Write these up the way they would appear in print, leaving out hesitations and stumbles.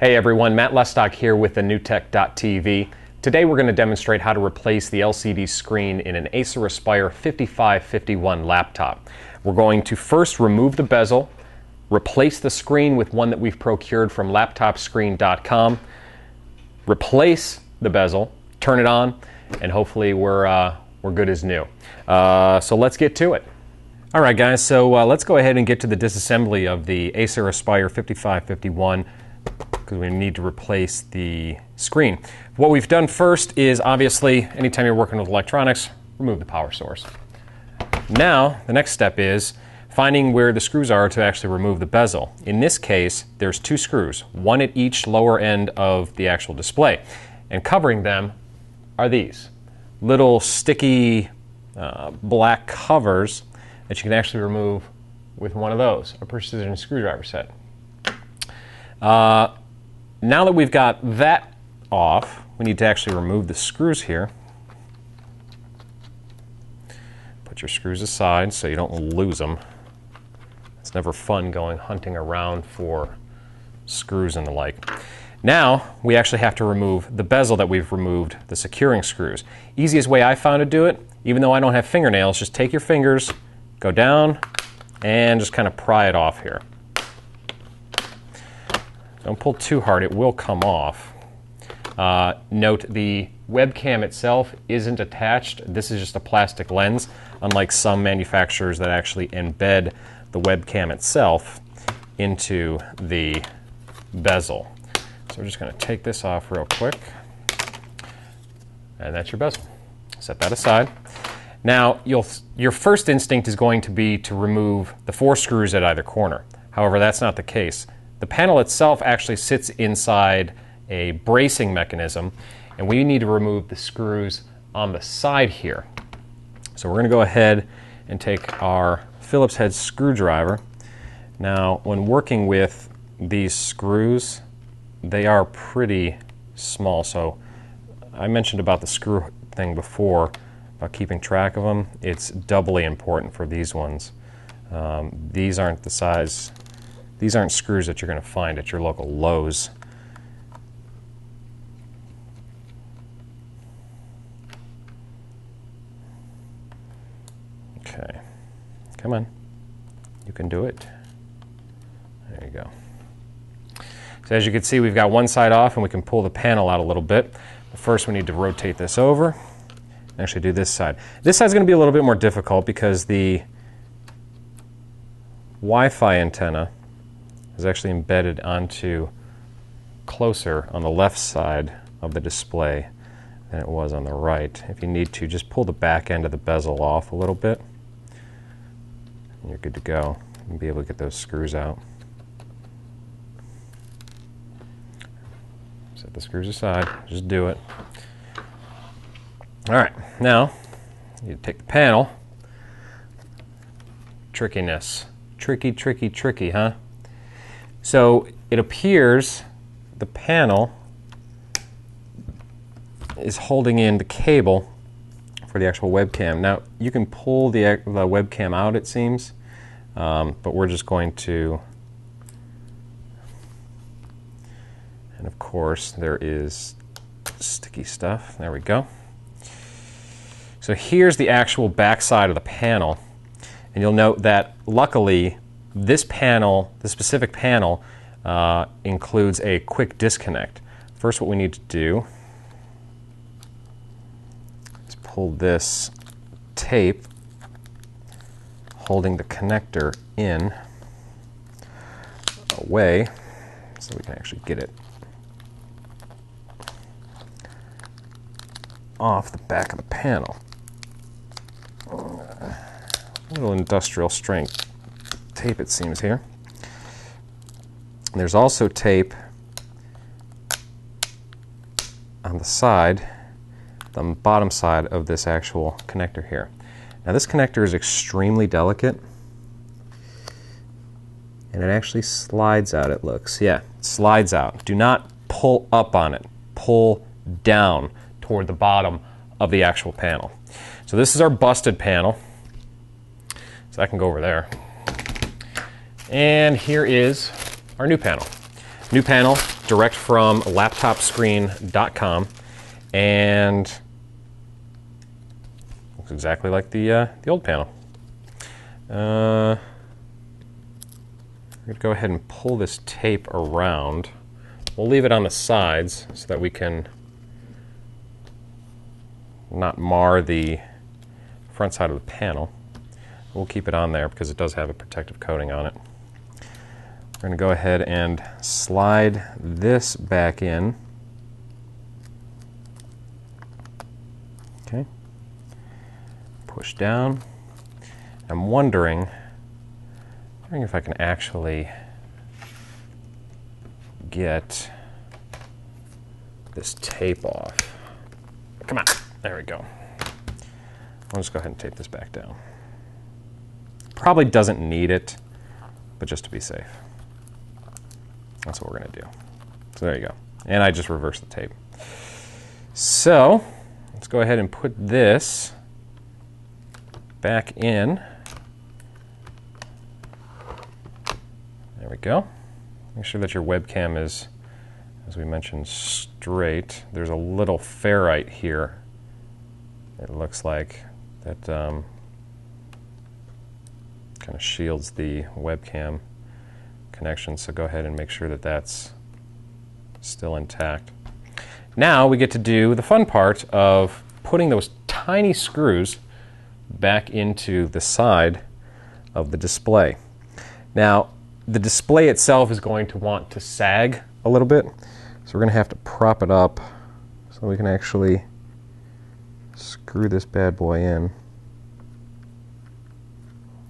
Hey everyone, Matt Lestock here with the NewTek.tv. Today we're going to demonstrate how to replace the LCD screen in an Acer Aspire 5551 laptop. We're going to first remove the bezel, replace the screen with one that we've procured from laptopscreen.com, replace the bezel, turn it on, and hopefully we're good as new. So let's get to it. Alright guys, so let's go ahead and get to the disassembly of the Acer Aspire 5551 because we need to replace the screen. What we've done first is, obviously, anytime you're working with electronics, remove the power source. Now, the next step is finding where the screws are to actually remove the bezel. In this case, there's two screws, one at each lower end of the actual display. And covering them are these little sticky black covers that you can actually remove with one of those, a precision screwdriver set. Now that we've got that off, we need to actually remove the screws here. Put your screws aside so you don't lose them. It's never fun going hunting around for screws and the like. Now we actually have to remove the bezel that we've removed, the securing screws. Easiest way I found to do it, even though I don't have fingernails, just take your fingers, go down, and just kind of pry it off here. Don't pull too hard, it will come off. Note the webcam itself isn't attached. This is just a plastic lens, unlike some manufacturers that actually embed the webcam itself into the bezel. So we're just going to take this off real quick. And that's your bezel. Set that aside. Now, your first instinct is going to be to remove the 4 screws at either corner. However, that's not the case. The panel itself actually sits inside a bracing mechanism, and we need to remove the screws on the side here. So we're going to go ahead and take our Phillips head screwdriver. Now, when working with these screws, they are pretty small. So I mentioned about the screw thing before, about keeping track of them. It's doubly important for these ones. These aren't the size. These aren't screws that you're going to find at your local Lowe's. Okay, come on, you can do it. There you go. So as you can see, we've got one side off and we can pull the panel out a little bit. But first we need to rotate this over and actually do this side. This side's going to be a little bit more difficult because the Wi-Fi antenna is actually embedded onto closer on the left side of the display than it was on the right. If you need to, just pull the back end of the bezel off a little bit and you're good to go. You'll be able to get those screws out. Set the screws aside, just do it. Alright, now you take the panel. Trickiness. Tricky, tricky, tricky, huh? So it appears the panel is holding in the cable for the actual webcam. Now you can pull the webcam out, it seems, but we're just going to, and of course there is sticky stuff. There we go. So here's the actual back side of the panel, and you'll note that luckily this panel, the specific panel, includes a quick disconnect. First, what we need to do is pull this tape holding the connector in away so we can actually get it off the back of the panel. A little industrial strength tape, it seems, here. There's also tape on the side, the bottom side of this actual connector here. Now this connector is extremely delicate and it actually slides out, it looks. Yeah, it slides out. Do not pull up on it. Pull down toward the bottom of the actual panel. So this is our busted panel. So I can go over there. And here is our new panel. New panel, direct from laptopscreen.com, and looks exactly like the old panel. I'm going to go ahead and pull this tape around. We'll leave it on the sides so that we can not mar the front side of the panel. We'll keep it on there because it does have a protective coating on it. We're going to go ahead and slide this back in. Okay. Push down. I'm wondering if I can actually get this tape off. Come on. There we go. I'll just go ahead and tape this back down. Probably doesn't need it, but just to be safe. That's what we're going to do. So there you go. And I just reversed the tape. So let's go ahead and put this back in. There we go. Make sure that your webcam is, as we mentioned, straight. There's a little ferrite here. It looks like that kind of shields the webcam connection, so go ahead and make sure that that's still intact. Now we get to do the fun part of putting those tiny screws back into the side of the display. Now, the display itself is going to want to sag a little bit, so we're going to have to prop it up so we can actually screw this bad boy in.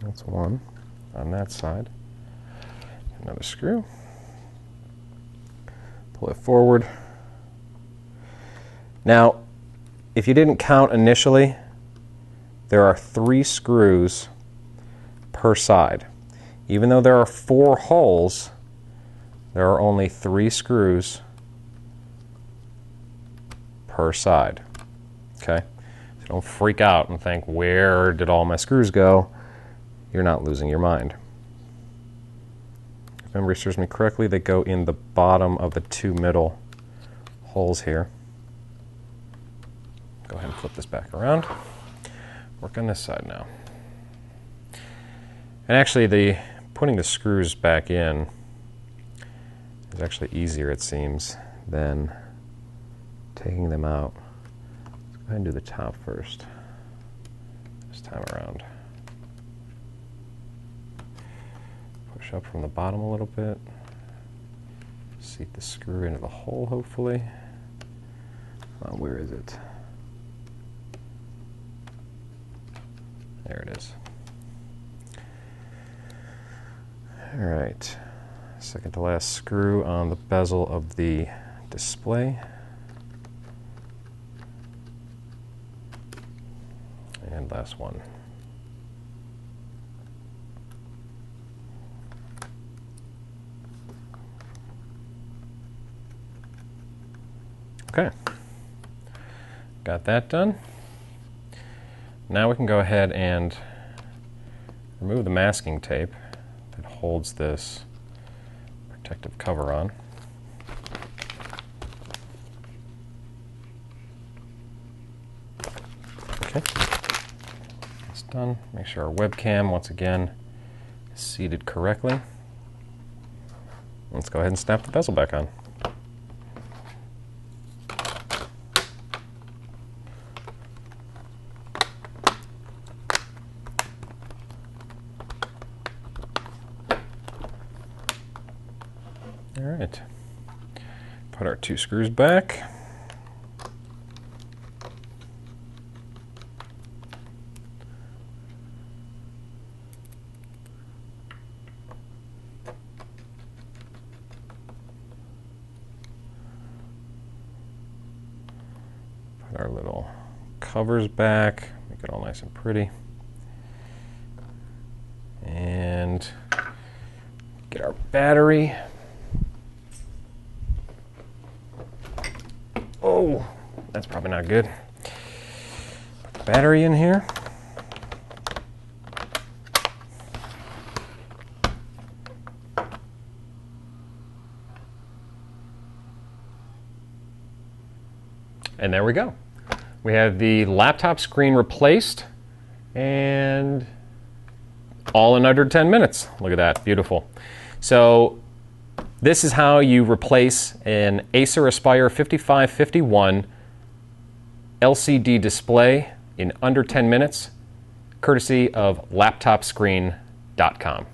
That's one on that side. Another screw. Pull it forward. Now, if you didn't count initially, there are 3 screws per side. Even though there are 4 holes, there are only 3 screws per side. Okay? So don't freak out and think, where did all my screws go? You're not losing your mind. If memory serves me correctly, they go in the bottom of the 2 middle holes here. Go ahead and flip this back around. Work on this side now. And actually, putting the screws back in is actually easier, it seems, than taking them out. Let's go ahead and do the top first, this time around. Push up from the bottom a little bit. Seat the screw into the hole, hopefully. Where is it? There it is. All right, second to last screw on the bezel of the display. And last one. Okay, got that done. Now we can go ahead and remove the masking tape that holds this protective cover on. Okay, that's done. Make sure our webcam, once again, is seated correctly. Let's go ahead and snap the bezel back on. All right, put our 2 screws back. Put our little covers back, make it all nice and pretty. And get our battery. Oh, that's probably not good. Put the battery in here. And there we go. We have the laptop screen replaced, and all in under 10 minutes. Look at that, beautiful. So this is how you replace an Acer Aspire 5551 LCD display in under 10 minutes, courtesy of laptopscreen.com.